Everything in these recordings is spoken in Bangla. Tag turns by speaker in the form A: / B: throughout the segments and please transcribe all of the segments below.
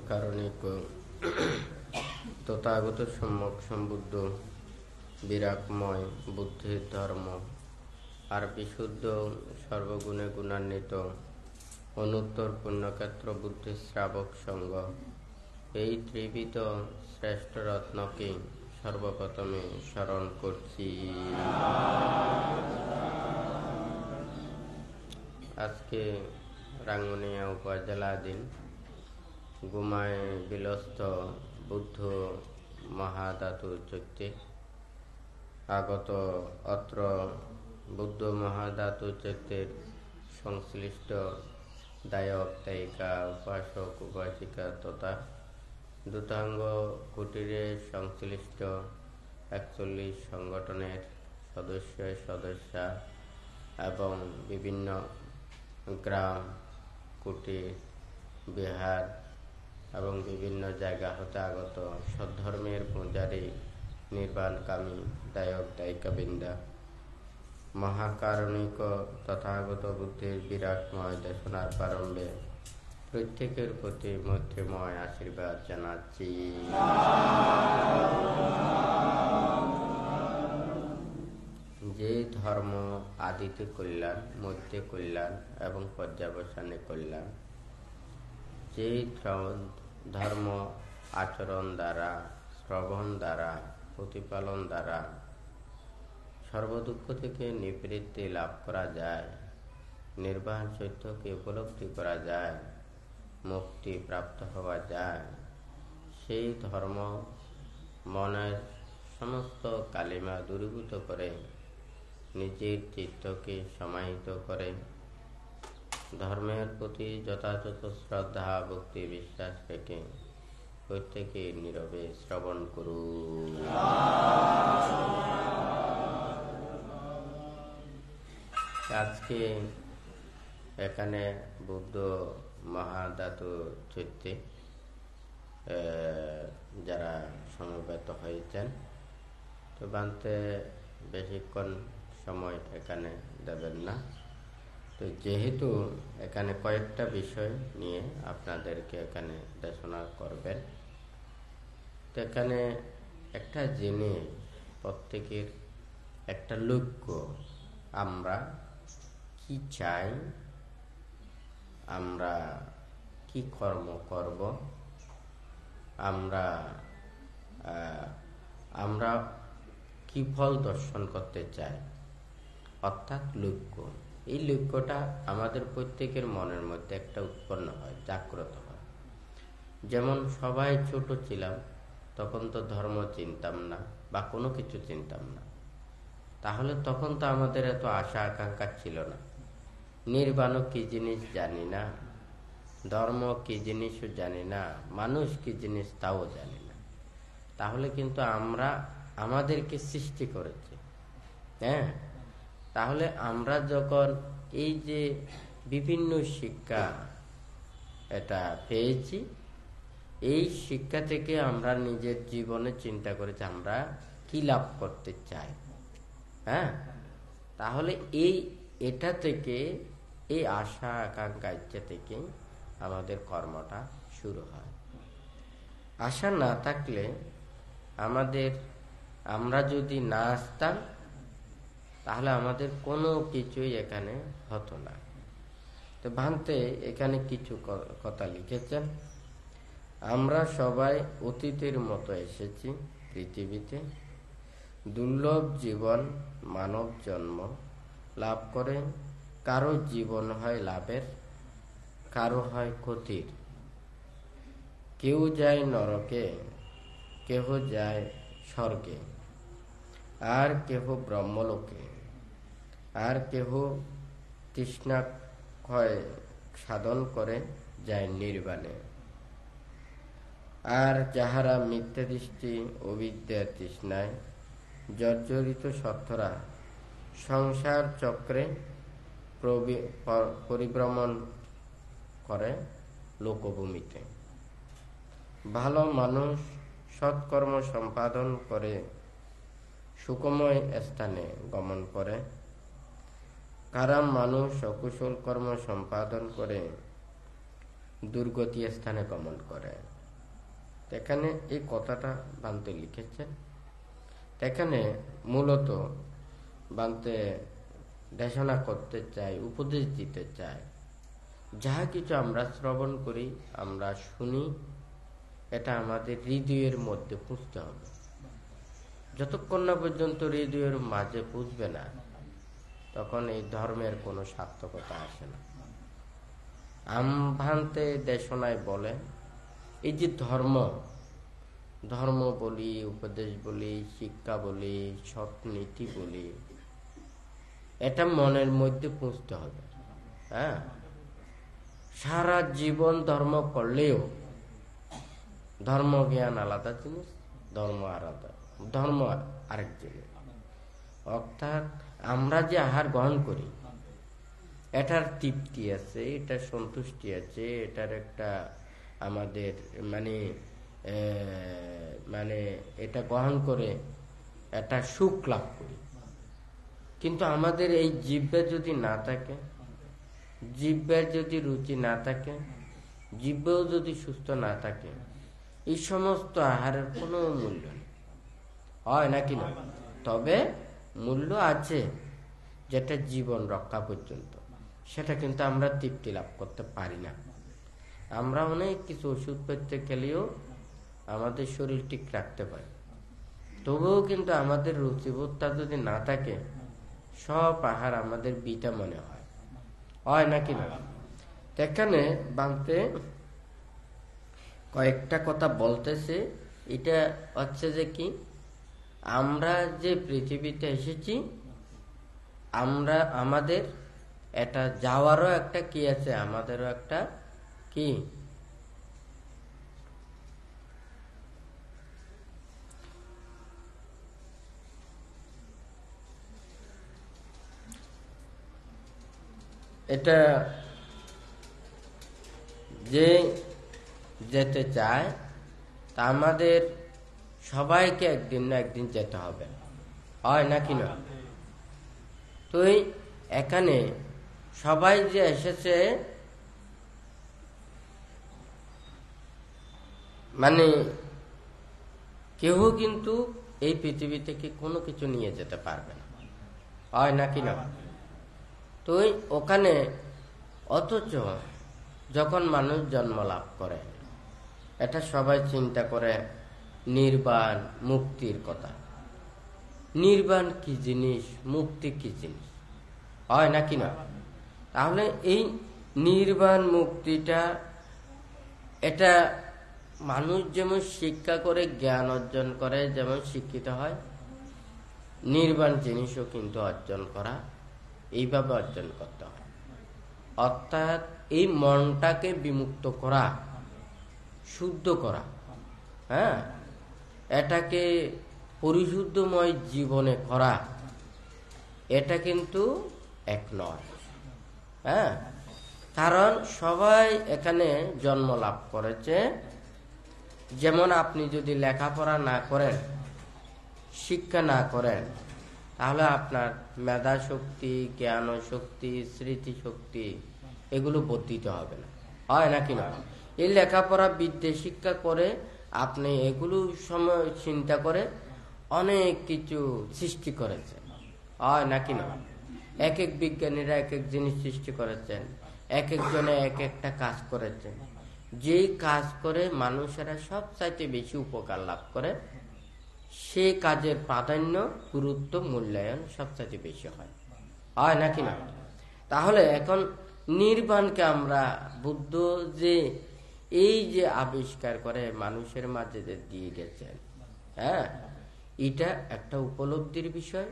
A: মহাকারণিক তথাগত সম্যক সম্বুদ্ধ বিরাগময় বুদ্ধির ধর্ম আর বিশুদ্ধ সর্বগুণে গুণান্বিত অনুত্তর পুণ্যক্ষেত্র বুদ্ধি শ্রাবক সঙ্গ, এই ত্রিবিধ শ্রেষ্ঠ রত্নকে সর্বপ্রথমে স্মরণ করছি। আজকে রাঙ্গুনিয়া উপজেলাধীন গুমায় বিলস্থ বুদ্ধ মহাধাতু চৈত্যে আগত অত্র বুদ্ধ মহাধাতু চৈত্যের সংশ্লিষ্ট দায়ক দায়িকা উপাসক উপাসিকা তথা দূতাঙ্গ কুটিরে সংশ্লিষ্ট 41 সংগঠনের সদস্যা এবং বিভিন্ন গ্রাম কুটির বিহার এবং বিভিন্ন জায়গা হতে আগত সদ্ধর্মের পূজারী নির্বাণকামী দায়ক দায়িকাবৃন্দা মহাকারণিক তথাগত বুদ্ধির বিরাটময় দেশনার প্রারম্ভে প্রত্যেকের প্রতি মৈত্রীময় আশীর্বাদ জানাচ্ছি। যে ধর্ম আদিতে কল্যাণ, মধ্যে কল্যাণ এবং পর্যাবসানে কল্যাণ, যে ধর্ম আচরণ দ্বারা, শ্রবণ দ্বারা, প্রতিপালন দ্বারা সর্বদুঃখ থেকে নিবৃত্তি লাভ করা যায়, নির্বাণ সত্যকে উপলব্ধি করা যায়, মুক্তি প্রাপ্ত হওয়া যায়, সেই ধর্ম মনের সমস্ত কালিমা দূরীভূত করে নিজের চিত্তকে সমাহিত করে ধর্মের প্রতি যথাযথ শ্রদ্ধা ভক্তি বিশ্বাস রেখে প্রত্যেকে নীরবে শ্রবণ করুন। আজকে এখানে বুদ্ধ মহাধাতু চৈত্যে যারা সমবেত হয়েছেন, তো বানতে বেশিক্ষণ সময় এখানে দেবেন না। তো যেহেতু এখানে কয়েকটা বিষয় নিয়ে আপনাদেরকে এখানে দেশনা করবেন, তো এখানে একটা জিনিস, প্রত্যেকের একটা লক্ষ্য, আমরা কি চাই, আমরা কি কর্ম করব, আমরা কি ফল দর্শন করতে চাই, অর্থাৎ লক্ষ্য। এই লক্ষ্যটা আমাদের প্রত্যেকের মনের মধ্যে একটা উৎপন্ন হয়, জাগ্রত হয়। যেমন সবাই ছোট ছিলাম, তখন তো ধর্ম চিনতাম না বা কোনো কিছু চিনতাম না, তাহলে তখন তো আমাদের এত আশা আকাঙ্ক্ষা ছিল না। নির্বাণ কি জিনিস জানি না, ধর্ম কি জিনিসও জানি না, মানুষ কি জিনিস তাও জানি না। তাহলে কিন্তু আমরা আমাদেরকে সৃষ্টি করেছে, হ্যাঁ। তাহলে আমরা যখন এই যে বিভিন্ন শিক্ষা এটা পেয়েছি, এই শিক্ষা থেকে আমরা নিজের জীবনে চিন্তা করেছি আমরা কি লাভ করতে চাই, হ্যাঁ। তাহলে এটা থেকে, এই আশা আকাঙ্ক্ষা ইচ্ছা থেকে আমাদের কর্মটা শুরু হয়। আশা না থাকলে আমরা যদি না আসতাম, তাহলে আমাদের কোনো কিছুই এখানে হতো না। তো ভান্তে এখানে কিছু কথা লিখেছেন। আমরা সবাই অতীতের মতো এসেছি পৃথিবীতে। দুর্লভ জীবন মানব জন্ম লাভ করে কারো জীবন হয় লাভের, কারো হয় ক্ষতির। কেউ যায় নরকে, কেহ যায় স্বর্গে, আর কেহ ব্রহ্মলোকে, আর কেহ তৃষ্ণা ক্ষয় সাধন করে যায় নির্বাণে। আর যাহারা মিথ্যা দৃষ্টি অবিদ্যার তৃষ্ণায় জর্জরিত সত্তরা সংসার চক্রে পরিভ্রমণ করে লোকভূমিতে। ভালো মানুষ সৎকর্ম সম্পাদন করে সুখময় স্থানে গমন করে, খারাপ মানুষ অকুশল কর্ম সম্পাদন করে দুর্গতি স্থানে গমন করে। এখানে এই কথাটা বান্তে লিখেছেন। এখানে মূলত বান্তে দেশনা করতে চাই, উপদেশ দিতে চাই, যাহা কিছু আমরা শ্রবণ করি, আমরা শুনি, এটা আমাদের হৃদয়ের মধ্যে পুষতে হবে। যতক্ষণ না পর্যন্ত হৃদয়ের মাঝে পুষবে না, তখন এই ধর্মের কোনো সার্থকতা আসে না। আমভান্তে দেশনায় বলে এই যে ধর্ম বলি, উপদেশ বলি, শিক্ষা বলি, সৎ নীতি বলি, এটা মনের মধ্যে পুষতে হবে। হ্যাঁ, সারা জীবন ধর্ম করলেও ধর্ম জ্ঞান আলাদা জিনিস, ধর্ম আরেক জিনিস। অর্থাৎ আমরা যে আহার গ্রহণ করি, এটার তৃপ্তি আছে, এটার সন্তুষ্টি আছে, এটার একটা আমাদের মানে এটা গ্রহণ করে একটা সুখ লাভ করি। কিন্তু আমাদের এই জিহ্বা যদি না থাকে, জিহ্বার যদি রুচি না থাকে, জিহ্বাও যদি সুস্থ না থাকে, এই সমস্ত আহারের কোনো মূল্য নেই, হয় নাকি না? তবে মূল্য আছে যেটা জীবন রক্ষা পর্যন্ত, সেটা কিন্তু আমরা তৃপ্তি লাভ করতে পারি না। আমরা অনেক কিছু ওষুধ পেতে গেলেও আমাদের শরীর ঠিক রাখতে পারি, তবুও কিন্তু আমাদের রুচিবোধটা যদি না থাকে, সব আহার আমাদের বিটা মনে হয় নাকি না? এখানে বাংতে কয়েকটা কথা বলতেছে। এটা হচ্ছে যে কি, আমরা যে পৃথিবীতে এসেছি, আমাদের এটা যাওয়ারও একটা কি আছে, আমাদেরও একটা কি এটা যে যেতে চায়, তা আমাদের সবাইকে একদিন না একদিন যেতে হবে, হয় নাকি না? তো এখানে সবাই যে এসেছে, মানে কেউ কিন্তু এই পৃথিবী থেকে কোনো কিছু নিয়ে যেতে পারবে না, হয় নাকি না? তো ওখানে অথচ যখন মানুষ জন্ম লাভ করে, এটা সবাই চিন্তা করে নির্বাণ মুক্তির কথা। নির্বাণ কি জিনিস, মুক্তি কি জিনিস, হয় নাকি না? তাহলে এই নির্বাণ মুক্তিটা, এটা মানুষ যেমন শিক্ষা করে জ্ঞান অর্জন করে, যেমন শিক্ষিত হয়, নির্বাণ জিনিসও কিন্তু অর্জন করা এইভাবে অর্জন করতে হয়। অর্থাৎ এই মনটাকে বিমুক্ত করা, শুদ্ধ করা, হ্যাঁ, এটাকে পরিশুদ্ধময় জীবনে করা, এটা কিন্তু এক নয়। হ্যাঁ, কারণ সবাই এখানে জন্ম লাভ করেছে। যেমন আপনি যদি লেখাপড়া না করেন, শিক্ষা না করেন, তাহলে আপনার মেধা শক্তি, জ্ঞান শক্তি, স্মৃতি শক্তি এগুলো বর্ধিত হবে না, হয় নাকি না? এই লেখাপড়া বিদ্যে শিক্ষা করে আপনি এগুলো সময় চিন্তা করে অনেক কিছু সৃষ্টি করেছেন, হয় নাকি না? এক এক বিজ্ঞানীরা এক এক জিনিস সৃষ্টি করেছেন, এক একজনে এক একটা কাজ করেছেন। যেই কাজ করে মানুষেরা সবচাইতে বেশি উপকার লাভ করে, সেই কাজের প্রাধান্য, গুরুত্ব, মূল্যায়ন সবচাইতে বেশি হয় নাকি না? তাহলে এখন নির্বাণকে আমরা বুদ্ধ যে এই যে আবিষ্কার করে মানুষের মাঝে যে দিয়ে গেছেন, হ্যাঁ, এটা একটা উপলব্ধির বিষয়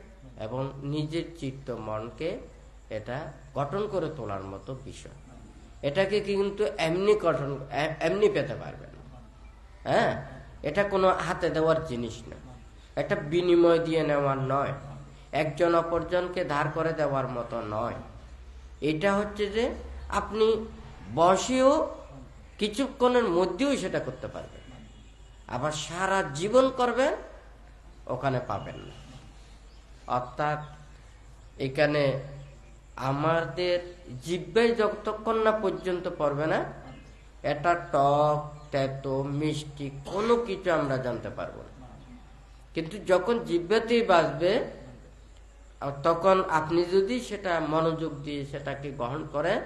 A: এবং নিজের চিত্ত মনকে এটা গঠন করে তোলার মতো বিষয়। এটাকে কিন্তু এমনি পেতে পারবে না। হ্যাঁ, এটা কোনো হাতে দেওয়ার জিনিস না, এটা বিনিময় দিয়ে নেওয়ার নয়, একজন অপরজনকে ধার করে দেওয়ার মতো নয়। এটা হচ্ছে যে আপনি বসেও কিছুক্ষণের মধ্যেও সেটা করতে পারবেন, আবার সারা জীবন করবেন, ওখানে পাবেন না। অর্থাৎ এখানে আমাদের জিহ্বায় যতক্ষণ না পর্যন্ত পড়বে না, এটা টক, তেতো, মিষ্টি কোনো কিছু আমরা জানতে পারবো না। কিন্তু যখন জিহ্বাতেই বাজবে, তখন আপনি যদি সেটা মনোযোগ দিয়ে সেটাকে গ্রহণ করেন,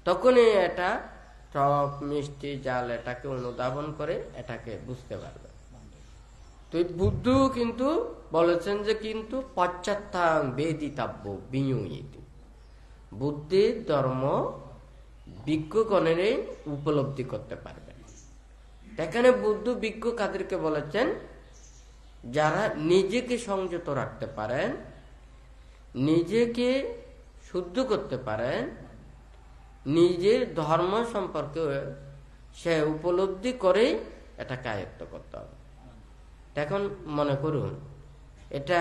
A: তখনই এটা টক, মিষ্টি, জাল এটাকে অনুধাবন করে এটাকে বুঝতে পারবে। তো বুদ্ধ কিন্তু বলেছেন যে কিন্তু পশ্চাত্থাং বেদিতাব্য বিনিয়োগিত, বুদ্ধির ধর্ম বিজ্ঞগণেরই উপলব্ধি করতে পারবে। এখানে বুদ্ধ বিজ্ঞ কাদেরকে বলেছেন? যারা নিজেকে সংযত রাখতে পারেন, নিজেকে শুদ্ধ করতে পারেন, নিজের ধর্ম সম্পর্কে সে উপলব্ধি করে এটাকে আয়ত্ত করতে হবে। এখন মনে করুন, এটা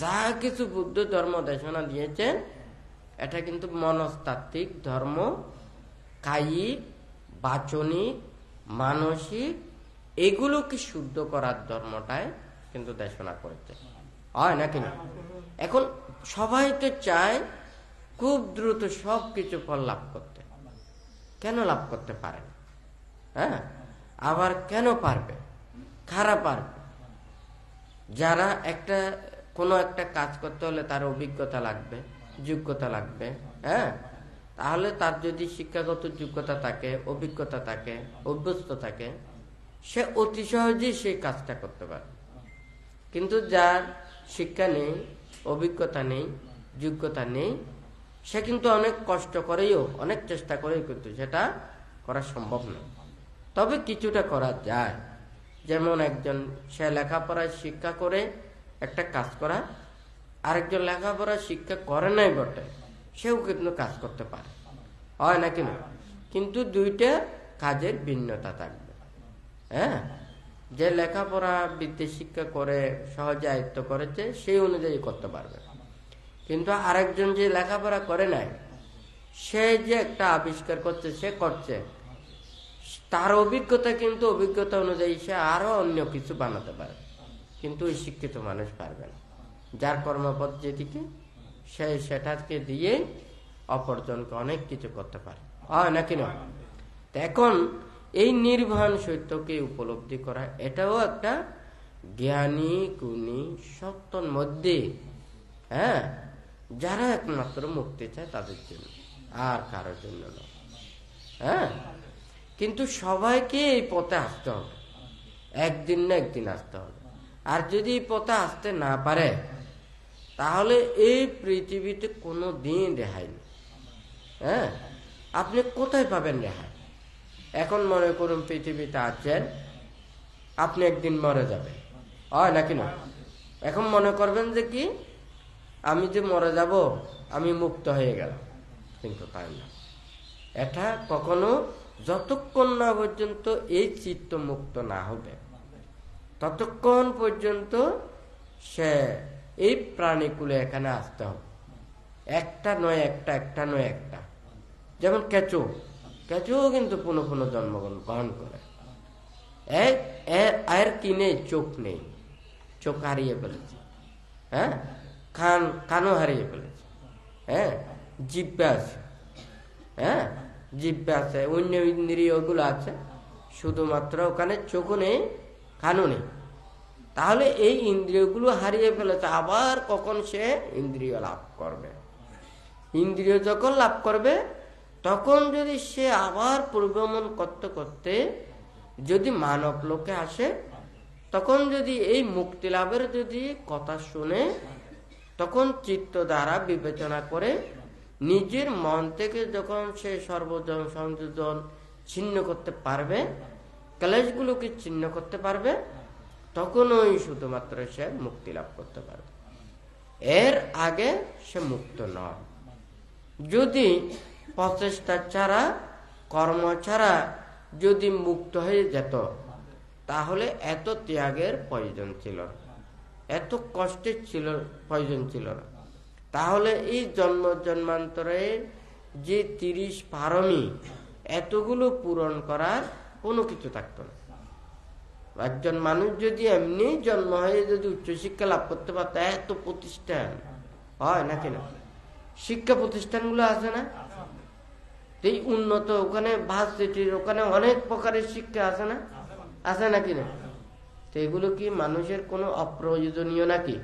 A: যা কিছু বুদ্ধ ধর্ম দেশনা দিয়েছেন, এটা কিন্তু মনস্তাত্ত্বিক ধর্ম, কায়িক, বাচনিক, মানসিক, এগুলোকে শুদ্ধ করার ধর্মটাই কিন্তু দেশনা করেছে, হয় নাকি না? এখন সবাই তো চায় খুব দ্রুত সবকিছু ফল লাভ করতে। কেন লাভ করতে পারে না? হ্যাঁ, আবার কেন পারবে? খারাপ পারবে। যারা কোনো একটা কাজ করতে হলে তার অভিজ্ঞতা লাগবে, যোগ্যতা লাগবে। হ্যাঁ, তাহলে তার যদি শিক্ষাগত যোগ্যতা থাকে, অভিজ্ঞতা থাকে, অভ্যস্ত থাকে, সে অতি সহজেই সেই কাজটা করতে পারে। কিন্তু যার শিক্ষা নেই, অভিজ্ঞতা নেই, যোগ্যতা নেই, সে কিন্তু অনেক কষ্ট করেও, অনেক চেষ্টা করেও কিন্তু সেটা করা সম্ভব নয়। তবে কিছুটা করা যায়। যেমন একজন সে লেখাপড়ায় শিক্ষা করে একটা কাজ করা, আরেকজন লেখাপড়া শিক্ষা করে নাই বটে, সেও কিন্তু কাজ করতে পারে, হয় নাকি না? কিন্তু দুইটা কাজের ভিন্নতা থাকবে। হ্যাঁ, যে লেখাপড়া বিদ্যে শিক্ষা করে সহজে আয়ত্ত করেছে সেই অনুযায়ী করতে পারবে। কিন্তু আরেকজন যে লেখাপড়া করে নাই, সে যে একটা আবিষ্কার করছে, সে করছে, তার অভিজ্ঞতা কিন্তু অভিজ্ঞতা অনুযায়ী সে আরো অন্য কিছু বানাতে পারে, কিন্তু ওই শিক্ষিত মানুষ পারবে না। যার কর্মপথ যেদিকে, সে সেটাকে দিয়ে অপরজনকে অনেক কিছু করতে পারে, হয় নাকি না? এখন এই নির্বাণ সত্যকে উপলব্ধি করা, এটাও একটা জ্ঞানী গুণী সত্যর মধ্যে, হ্যাঁ, যারা একমাত্র মুক্তি চায় তাদের জন্য, আর কারোর জন্য নয়। হ্যাঁ, কিন্তু সবাইকে এই পথে আসতে হবে, একদিন না একদিন আসতে হবে। আর যদি এই পথে আসতে না পারে, তাহলে এই পৃথিবীতে কোনো দিন রেহাই নেই। হ্যাঁ, আপনি কোথায় পাবেন রেহাই? এখন মনে করুন পৃথিবীতে আছেন, আপনি একদিন মরে যাবেন, হয় নাকি না? এখন মনে করবেন যে কি, আমি যে মরে যাব, আমি মুক্ত হয়ে গেলাম, কিন্তু তাই না। এটা কখনো, যতক্ষণ না পর্যন্ত এই চিত্ত মুক্ত না হবে, ততক্ষণ পর্যন্ত সে এই প্রাণীকুলে এখানে আসতে হবে। একটা নয় একটা, একটা নয় একটা। যেমন কেঁচো কিন্তু পুনঃ পুনঃ জন্মগ্রহণ করে। এর কি নেই? চোখ নেই, চোখ হারিয়ে ফেলেছে। হ্যাঁ, কানও হারিয়ে ফেলেছে। হ্যাঁ, জিহ্বা আছে, হ্যাঁ, জিহ্বা আছে, অন্য ইন্দ্রিয় গুলো আছে, শুধুমাত্র ওখানে চোখও নেই, কানও নেই। তাহলে এই ইন্দ্রিয়গুলো হারিয়ে ফেলেছে, আবার কখন সে ইন্দ্রিয় লাভ করবে? ইন্দ্রিয় যখন লাভ করবে, তখন যদি সে আবার পরিভ্রমণ করতে করতে যদি মানব লোকে আসে, তখন যদি এই মুক্তি লাভের যদি কথা শুনে, তখন চিত্ত দ্বারা বিবেচনা করে নিজের মন থেকে যখন সে সর্বজন সংযোজন ছিন্ন করতে পারবে, ক্লেশগুলোকে ছিন্ন করতে পারবে, তখনই শুধুমাত্র সে মুক্তি লাভ করতে পারবে। এর আগে সে মুক্ত নয়। যদি প্রচেষ্টা ছাড়া, কর্ম ছাড়া যদি মুক্ত হয়ে যেত, তাহলে এত ত্যাগের প্রয়োজন ছিল না, এত কষ্টের প্রয়োজন ছিল না। তাহলে এই জন্ম জন্মান্তরে যে 30 পারমি, এতগুলো পূরণ করার কোনো কিছু থাকতো না। একজন মানুষ যদি এমনি জন্ম হয়ে যদি উচ্চশিক্ষা লাভ করতে পারত, এত প্রতিষ্ঠান, হয় নাকি না? শিক্ষা প্রতিষ্ঠানগুলো আছে না? এই উন্নত ওখানে ভার্সিটির ওখানে অনেক প্রকারের শিক্ষা আছে না, আছে নাকি না? তো এগুলো কি মানুষের কোনো অপ্রয়োজনীয় নাকি?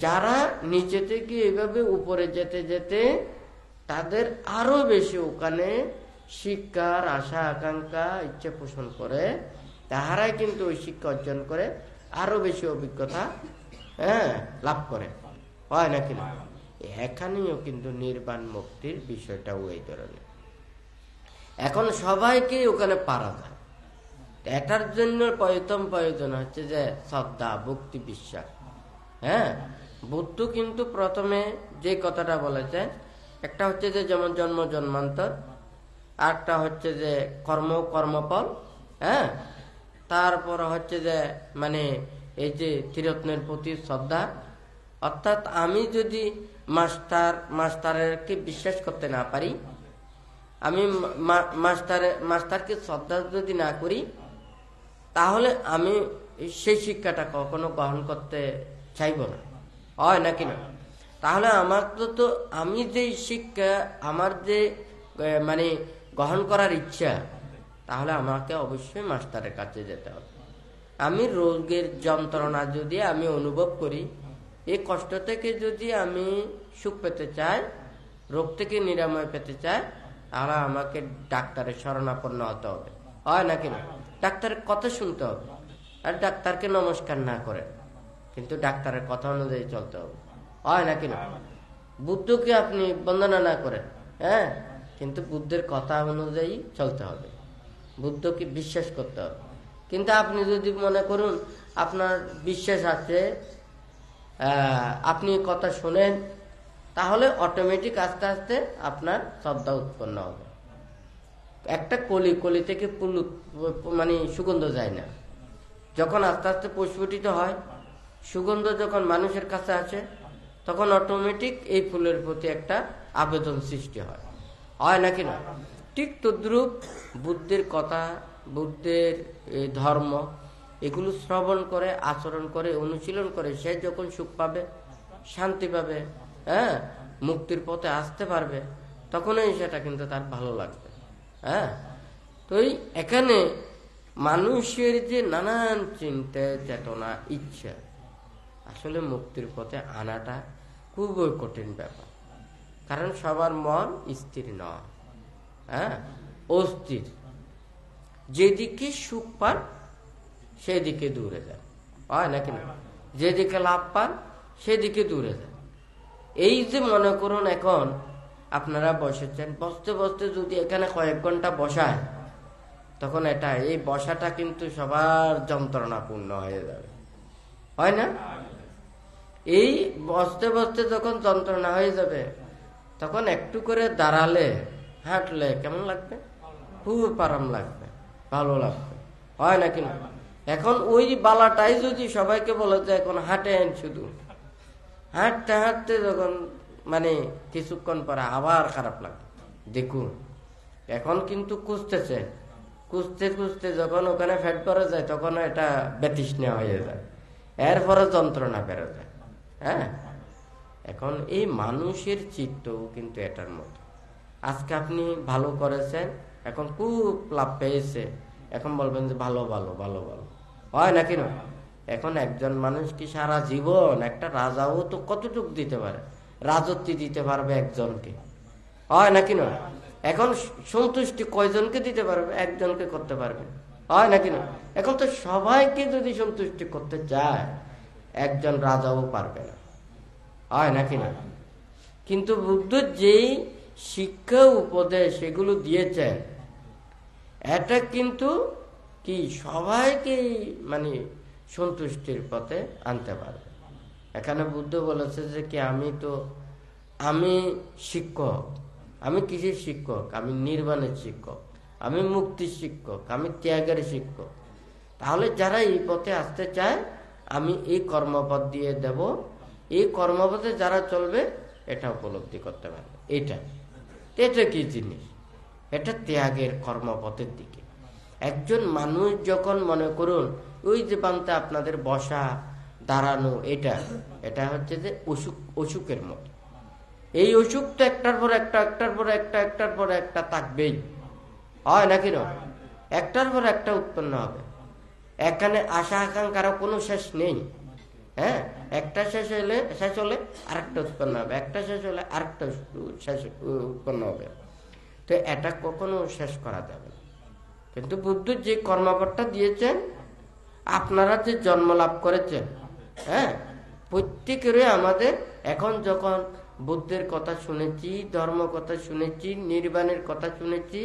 A: যারা নিচে থেকে এভাবে উপরে যেতে যেতে তাদের আরো বেশি ওখানে শিক্ষার আশা আকাঙ্ক্ষা ইচ্ছা পোষণ করে, তাহারাই কিন্তু ওই শিক্ষা অর্জন করে আরো বেশি অভিজ্ঞতা লাভ করে, হয় নাকি না? এখানেও কিন্তু নির্বাণ মুক্তির বিষয়টাও এই ধরনের। এখন সবাইকে ওখানে পারা যায়, এটার জন্য প্রয়োজন হচ্ছে যে শ্রদ্ধা, ভক্তি, বিশ্বাস। বুদ্ধ কিন্তু প্রথমে যে কথাটা বলেছে, একটা হচ্ছে যে যেমন জন্ম জন্মান্তর, আরেকটা হচ্ছে যে কর্মফল, তারপর হচ্ছে যে মানে এই যে ত্রিরত্নের প্রতি শ্রদ্ধা। অর্থাৎ আমি যদি মাস্টারকে বিশ্বাস করতে না পারি, আমি মাস্টারকে শ্রদ্ধা যদি না করি, তাহলে আমি সেই শিক্ষাটা কখনো গ্রহণ করতে চাইব না, হয় নাকি না? তাহলে আমার তো আমি যে শিক্ষা, আমার যে মানে গ্রহণ করার ইচ্ছা, তাহলে আমাকে অবশ্যই মাস্টারের কাছে যেতে হবে। আমি রোগের যন্ত্রণা যদি আমি অনুভব করি, এই কষ্ট থেকে যদি আমি সুখ পেতে চাই, রোগ থেকে নিরাময় পেতে চাই, তাহলে আমাকে ডাক্তারের শরণাপন্ন হতে হবে, হয় নাকি না? ডাক্তারের কথা শুনতে হবে, আর ডাক্তারকে নমস্কার না করে কিন্তু ডাক্তারের কথা অনুযায়ী চলতে হবে, হয় নাকি না? বুদ্ধকে আপনি বন্দনা না করেন, কিন্তু বুদ্ধের কথা অনুযায়ী চলতে হবে, বুদ্ধকে বিশ্বাস করতে হবে। কিন্তু আপনি যদি মনে করুন আপনার বিশ্বাস আছে, আপনি কথা শোনেন, তাহলে অটোমেটিক আস্তে আস্তে আপনার শ্রদ্ধা উৎপন্ন হবে। একটা কলি থেকে মানে সুগন্ধ যায় না, যখন আস্তে আস্তে প্রস্ফুটিত হয়, সুগন্ধ যখন মানুষের কাছে আসে, তখন অটোমেটিক এই ফুলের প্রতি একটা আবেদন সৃষ্টি হয়, হয় নাকি না? ঠিক তদ্রূপ বুদ্ধের কথা, বুদ্ধের এই ধর্ম, এগুলো শ্রবণ করে, আচরণ করে, অনুশীলন করে সে যখন সুখ পাবে, শান্তি পাবে, মুক্তির পথে আসতে পারবে, তখনই সেটা কিন্তু তার ভালো লাগবে। তো এখানে মানুষের যে নানান চিন্তা, চেতনা, ইচ্ছা, আসলে মুক্তির পথে আনাটা খুবই কঠিন ব্যাপার। কারণ সবার মন স্থির নয়, অস্থির। যেদিকে সুখ পান সেদিকে দূরে যান, হয় নাকি না? যেদিকে লাভ পান সেদিকে দূরে যান। এই যে মনে করুন এখন আপনারা বসেছেন, বসতে বসতে যদি এখানে কয়েক ঘন্টা বসায়, তখন এই বসাটা কিন্তু সবার যন্ত্রণাপূর্ণ হয়ে যাবে, হয় না? এই বসতে বসতে যখন যন্ত্রণা হয়ে যাবে, তখন একটু করে দাঁড়ালে, হাঁটলে কেমন লাগবে? খুব আরাম লাগবে, ভালো লাগবে, হয় নাকি না? এখন ওই বালাটাই যদি সবাইকে বলে যে এখন হাঁটেন, শুধু হাঁটতে হাঁটতে যখন মানে কিছুক্ষণ পরে আবার খারাপ লাগবে। দেখুন এখন কিন্তু খুঁজতে খুঁজতে যখন ওখানে ফ্যাট পরে যায়, তখন এটা ব্যতৃষ্ণা হয়ে যায়, এরপরে যন্ত্রণা বেড়ে যায়। এখন এই মানুষের চিত্তও কিন্তু এটার মতো। আজকে আপনি ভালো করেছেন, এখন খুব লাভ পেয়েছে, এখন বলবেন যে ভালো ভালো ভালো ভালো, হয় নাকি না? এখন একজন মানুষ কি সারা জীবন, একটা রাজাও তো কতটুকু দিতে পারে, রাজত্ব দিতে পারবে একজনকে, হয় নাকি না? এখন সন্তুষ্টি কয়জনকে দিতে পারবে? একজনকে করতে পারবে, হয় নাকি না? এখন তো সবাইকে যদি সন্তুষ্টি করতে চায়, একজন রাজাও পারবে না, হয় নাকি না? কিন্তু বুদ্ধ যেই শিক্ষা উপদেশ এগুলো দিয়েছেন, এটা কিন্তু কি সবাইকে মানে সন্তুষ্টির পথে আনতে পারবে। এখানে বুদ্ধ বলেছে যে কি আমি শিক্ষক, আমি কিসের শিক্ষক? আমি নির্বাণের শিক্ষক, আমি মুক্তির শিক্ষক, আমি ত্যাগের শিক্ষক। তাহলে যারা এই পথে আসতে চায়, আমি এই কর্মপথ দিয়ে দেব, এই কর্মপথে যারা চলবে এটা উপলব্ধি করতে পারবে। এটা কি জিনিস? এটা ত্যাগের কর্মপথের দিকে। একজন মানুষ যখন মনে করুন ওই যে বান্তে আপনাদের বসা দাঁড়ানো, এটা হচ্ছে যে অসুখের মতো। এই অসুখ তো একটার পর একটা থাকবেই, হয় নাকি না? একটার পর একটা উৎপন্ন হবে। এখানে আশা আকাঙ্ক্ষারও কোনো শেষ নেই। হ্যাঁ, একটা শেষ হলে আরেকটা উৎপন্ন হবে, একটা শেষ হলে আরেকটা শেষ উৎপন্ন হবে। তো এটা কখনো শেষ করা যাবে না। কিন্তু বুদ্ধ যে কর্মপটটা দিয়েছেন, আপনারা যে জন্ম লাভ করেছেন, হ্যাঁ, প্রত্যেকেরই আমাদের এখন যখন বুদ্ধের কথা শুনেছি, ধর্ম কথা শুনেছি, নির্বাণের কথা শুনেছি,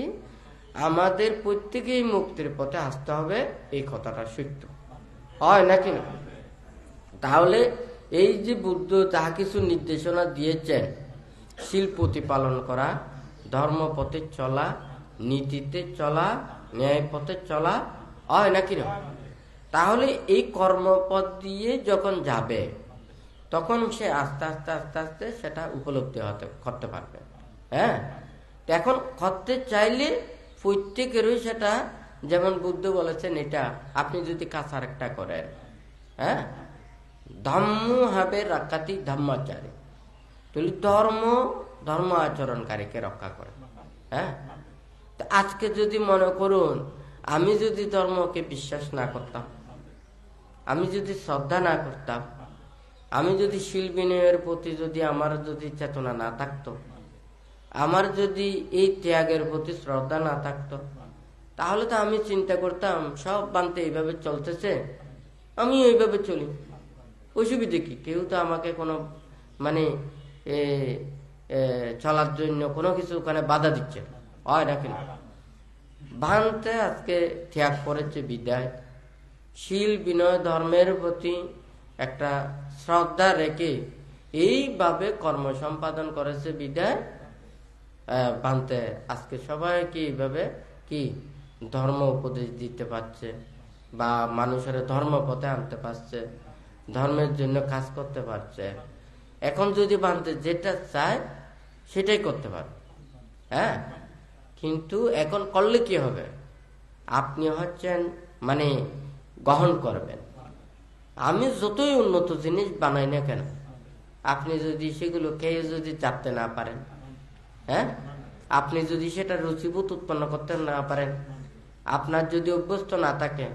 A: আমাদের প্রত্যেকেই মুক্তির পথে আসতে হবে, এই কথাটা সত্য, হয় নাকি না? তাহলে এই যে বুদ্ধ যাহা কিছু নির্দেশনা দিয়েছেন, শীল প্রতিপালন করা, ধর্ম পথে চলা, নীতিতে চলা, ন্যায় পথে চলা, হয় নাকি না? তাহলে এই কর্মপথ দিয়ে যখন যাবে, তখন সে আস্তে আস্তে আস্তে আস্তে সেটা উপলব্ধি করতে পারবে। হ্যাঁ, এখন করতে চাইলে প্রত্যেকেরই সেটা, যেমন বুদ্ধ বলেছেন, এটা আপনি যদি কাছার একটা করেন, হ্যাঁ, ধম্ম হবে রাখাতি ধর্মাচারী, তাহলে ধর্ম আচরণকারীকে রক্ষা করে। হ্যাঁ, আজকে যদি মনে করুন আমি যদি ধর্মকে বিশ্বাস না করতাম, আমি যদি শ্রদ্ধা না করতাম, আমি যদি শীল বিনয়ের প্রতি যদি আমার যদি চেতনা না থাকতো, আমার যদি এই ত্যাগের প্রতি শ্রদ্ধা না থাকতো, তাহলে তো আমি চিন্তা করতাম সব বানতে এইভাবে চলতেছে, আমি এইভাবে চলি, অসুবিধে কি? কেউ তো আমাকে কোনো মানে চলার জন্য কোনো কিছু ওখানে বাধা দিচ্ছে, হয় নাকি না? ভাঙতে আজকে ত্যাগ করেছে বিদায়, শীল বিনয় ধর্মের প্রতি একটা শ্রদ্ধা রেখে এইভাবে কর্ম সম্পাদন করেছে বিদায় ভাঙতে আজকে সবাইকে এইভাবে কি ধর্ম উপদেশ দিতে পারছে, বা মানুষের ধর্ম পথে আনতে পারছে, ধর্মের জন্য কাজ করতে পারছে। এখন যদি ভাঙতে যেটা চায় সেটাই করতে পারবে। হ্যাঁ, কিন্তু এখন করলে কি হবে? আপনি হচ্ছেন মানে গ্রহণ করবেন। আমি যতই উন্নত জিনিস বানাই না কেন, আপনি যদি সেগুলো খেয়ে যদি চাপতে না পারেন, হ্যাঁ, আপনি যদি সেটা রুচিবোধ উৎপন্ন করতে না পারেন, আপনার যদি অভ্যস্ত না থাকে,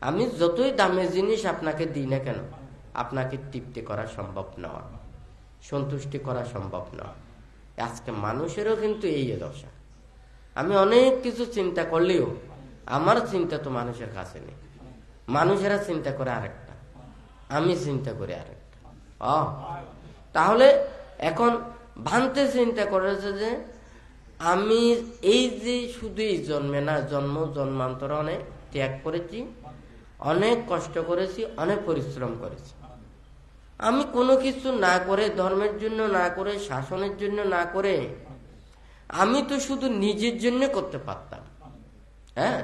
A: আমি যতই দামি জিনিস আপনাকে দিই না কেন, আপনাকে তৃপ্তি করা সম্ভব নয়, সন্তুষ্টি করা সম্ভব নয়। আজকে মানুষেরও কিন্তু এই দশা। আমি অনেক কিছু চিন্তা করলেও আমার চিন্তা তো মানুষের কাছে নেই, মানুষেরা চিন্তা করে আরেকটা, আমি চিন্তা করি আরেকটা। তাহলে এখন ভাঙতে চিন্তা করেছে যে আমি এই যে শুধু এই জন্মে না, জন্মান্তর অনেক ত্যাগ করেছি, অনেক কষ্ট করেছি, অনেক পরিশ্রম করেছি, আমি কোনো কিছু না করে, ধর্মের জন্য না করে, শাসনের জন্য না করে, আমি তো শুধু নিজের জন্য করতে পারতাম। হ্যাঁ,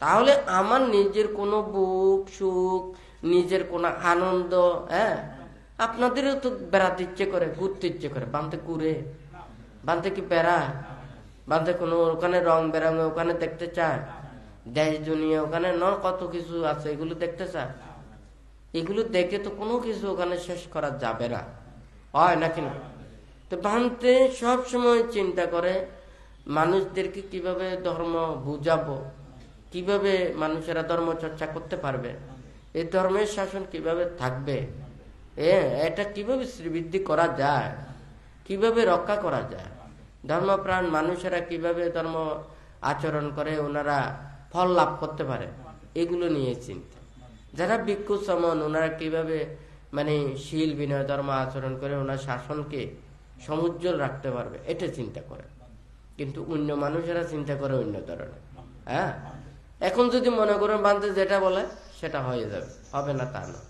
A: তাহলে আমার নিজের কোনো বুক সুখ, নিজের কোনো আনন্দ, হ্যাঁ, আপনাদেরও তো বেড়াতে ইচ্ছে করে, ঘুরতে ইচ্ছে করে, বাঁধতে ঘুরে, বাঁধতে কি বেড়ায়, বাঁধতে কোনো ওখানে রং বেরঙে ওখানে দেখতে চায়, দেশ দুনিয়া ওখানে কত কিছু আছে, এগুলো দেখতে চায়। এগুলো দেখে তো কোনো কিছু ওখানে শেষ করা যাবে না, হয় নাকি না? তো ভাঙতে সব সময় চিন্তা করে মানুষদেরকে কিভাবে ধর্ম বুঝাবো, কিভাবে মানুষেরা ধর্ম চর্চা করতে পারবে, এই ধর্মের শাসন কিভাবে থাকবে, এটা কিভাবে শ্রীবৃদ্ধি করা যায়, কিভাবে রক্ষা করা যায়, ধর্মপ্রাণ মানুষেরা কিভাবে ধর্ম আচরণ করে ওনারা ফল লাভ করতে পারে, এগুলো নিয়ে চিন্তা। যারা ভিক্ষু সমন, ওনারা কিভাবে মানে শীল বিনয় ধর্ম আচরণ করে ওনার শাসনকে সমুজ্জ্বল রাখতে পারবে, এটা চিন্তা করে। কিন্তু অন্য মানুষেরা চিন্তা করে অন্য ধরনের। হ্যাঁ, এখন যদি মনে করেন বান্ধব যেটা বলে সেটা হয়ে যাবে, হবে না তা না,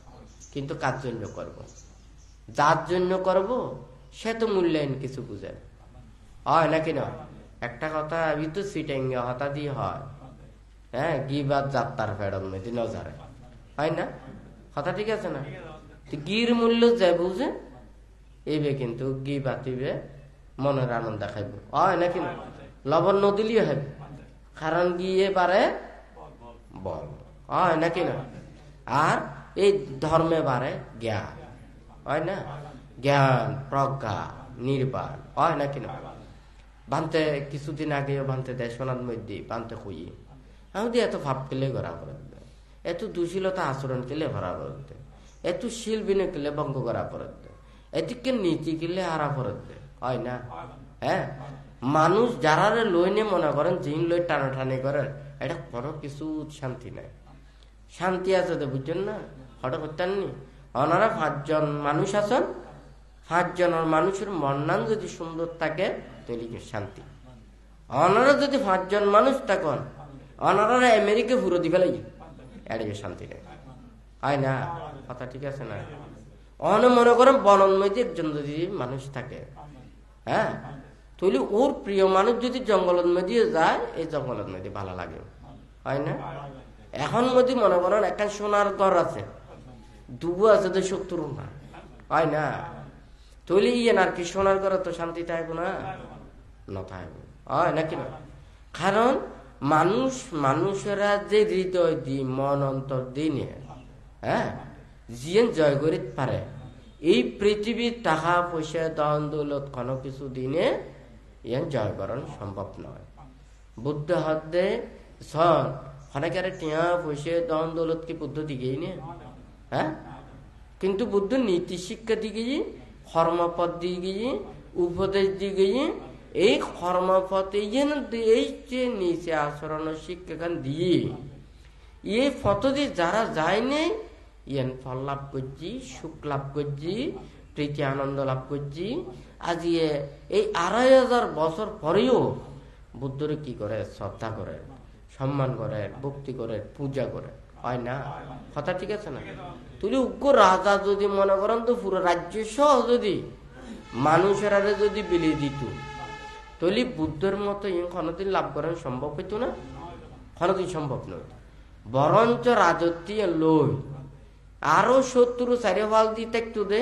A: কিন্তু কার জন্য করব, যার জন্য করব সে তো মূল্যায়ন কিছু বুঝে, হয় নাকি না? একটা কথা আমি তো সিটেঙ্গে হতা দিয়ে হয়, হ্যাঁ, গিবাদ যাত্রার ফেরত মেদি নজরে, হয় না কথা? ঠিক আছে না? গির মূল্য যে বুঝে এইবে কিন্তু গি বাতিবে মনের আনন্দ খাইব, হয় নাকি না? লবণ নদিলিও হবে, কারণ গিয়ে পারে বল, হয় নাকি না? আর এই ধর্মে বাড়ে জ্ঞান, হয় না? জ্ঞান প্রজ্ঞা, নির্বাণ হয় নাকি না বানতে কিছুদিন আগেও বানতে দেয় সোনার মধ্যে বানতে খুঁয়ে আমি এত ভাব কেলে করা করতে এত দুশীলতা আচরণ কেলে ভরা করতে এত শিল বিনে কেলে ভঙ্গ করা করতে এদিকে নীতি কেলে হারা করতে হয় না হ্যাঁ মানুষ যারা লইনে মনে করেন জিন লই টানাটানি করেন এটা কোনো কিছু শান্তি নাই শান্তি আছে তো বুঝছেন না হঠাৎ করতেন নি ওনারা 5 জন মানুষ আছেন 5 জনের মানুষের মন্নান যদি সুন্দর থাকে তাহলে শান্তি ওনারা যদি 5 জন মানুষ থাকেন ওনারা আমেরিকা ঘুরে দিবে লাগে এড়িয়ে শান্তি নেই হয় না কথা ঠিক আছে না অনে মনে করেন বনন্ময়ী একজন যদি মানুষ থাকে হ্যাঁ তাহলে ওর প্রিয় মানুষ যদি জঙ্গলের মধ্যে যায় এই জঙ্গলের মধ্যে ভালো লাগে হয় না এখন মধ্যে মনে করেন একটা সোনার ঘর আছে দুবু আছে তো শত্রু না হয় না তাহলে ইয়েন আর কি সোনার ঘরে তো শান্তি থাকবো না না থাকবো হয় নাকি না কারণ মানুষেরা যে হৃদয় দি মন অন্তর দিনে হ্যাঁ জিয়েন জয় করিতে পারে এই পৃথিবীর টাকা পয়সা ধন দৌলত কোনো কিছু দিনে ইয়ান জয় করানো সম্ভব নয় বুদ্ধ হদ্দে সন অনেকের টিয়া পয়সা ধন দৌলত কি বুদ্ধ দিকেই নে হ্যাঁ কিন্তু বুদ্ধ নীতি শিক্ষা দিকে কর্মপথ দিকে উপদেশ দিকে এই কর্মপথে এই যে নিচে আচরণ শিক্ষা দিয়ে এই পথে যারা যায়নি ইয়ান ফল লাভ করছি সুখ লাভ করছি প্রীতি আনন্দ লাভ করছি আজ এই 2500 বছর পরেও বুদ্ধরে কি করে শ্রদ্ধা করে সম্মান করে ভক্তি করে পূজা করে হয় না কথা ঠিক আছে না তুই উগ্র রাজা যদি মনে করেন তো পুরো রাজ্য সহ যদি মানুষেরা যদি বিলিয়ে দিত তাহলে বুদ্ধের মতো কোনোদিন লাভ করেন সম্ভব হইত না কোনোদিন সম্ভব নয় বরঞ্চ রাজত্ব লই আরো শত্রু চারিফাল দিতে একটু দে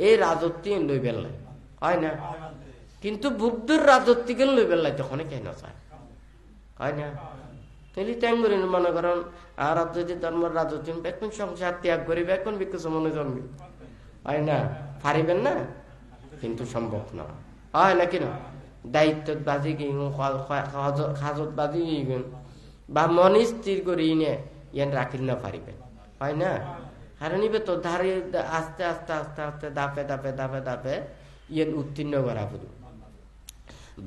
A: এই রাজত্ব লই বেললাই হয় না কিন্তু বুদ্ধের রাজত্বকে লই বেললাই তখন কেন চায় হয় না তাহলে ত্যাগ করি মনে করেন আর যদি ধর্মের রাজত্ব এখন সংসার ত্যাগ করিবে এখন বিকশ মনে জন্মে হয় না পারিবেন না কিন্তু সম্ভব না হয় নাকি না দায়িত্ব বাজি গিয়ে হাজত বাজি গিয়ে বা মন স্থির করি নে ইয়ান রাখিল না পারিবেন হয় না কারণ ইবে তো ধারে আস্তে আস্তে আস্তে আস্তে দাপে দাপে দাপে দাপে ইয়ান উত্তীর্ণ করা পড়ি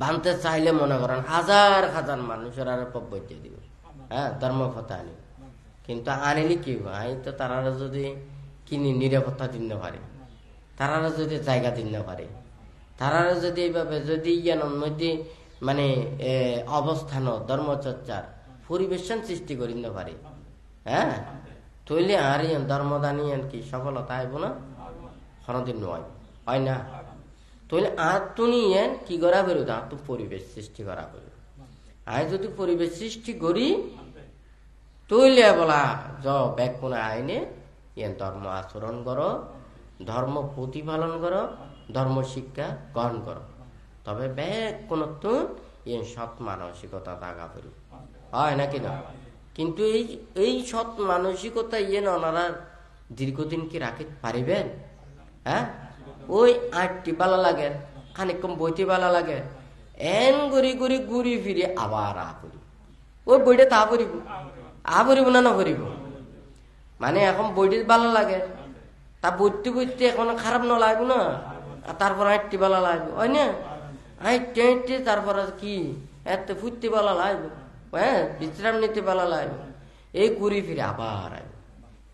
A: বানতে চাইলে মনে করেন হাজার হাজার মানুষের আর পব্বইতে দিব হ্যাঁ ধর্মকথা আনি কিন্তু আনিলি কি ভাই তো তারা যদি কিনি নিরাপত্তা দিতে পারে তারা যদি জায়গা দিতে পারে তারা যদি এইভাবে যদি ইয়ানোর মধ্যে মানে অবস্থান ধর্মচর্চার পরিবেশন সৃষ্টি করিতে পারে হ্যাঁ তৈলে আর ইয়ান ধর্মদানি কি সফলতা আইব না কোনদিন নয় হয় না তৈলে আর তুমি ইয়ান কি করা বেরো তা তো পরিবেশ সৃষ্টি করা বেরো আয় যদি পরিবেশ সৃষ্টি করি তৈলে বলা য ব্যাগ কোন আইনে ইয়ান ধর্ম আচরণ করো ধর্ম প্রতিপালন করো ধর্ম শিক্ষা গ্রহণ করো তবে ব্যাগ কোন তো ইয়ান সৎ মানসিকতা থাকা বেরো হয় নাকি না কিন্তু এই সৎ মানসিকতা ইয়েন ওনারা দীর্ঘদিন কি রাখতে পারিবেন হ্যাঁ ওই 8টি বালা লাগে খানিকম বইতে বালা লাগে এন গড়ি গড়ি ঘুরি ফিরে আবার করি ওই বইটা তা করিব করিব না করিব মানে এখন বইটি ভালো লাগে তা বইতে বইতে এখন খারাপ না লাগবে না তারপর 8টি বালা লাগবে হয় না 8টি তারপর কি এত ফুটতে বালা লাগবে হ্যাঁ বিশ্রাম নিতে ভালো লাগে এই ঘুরি ফিরে আবার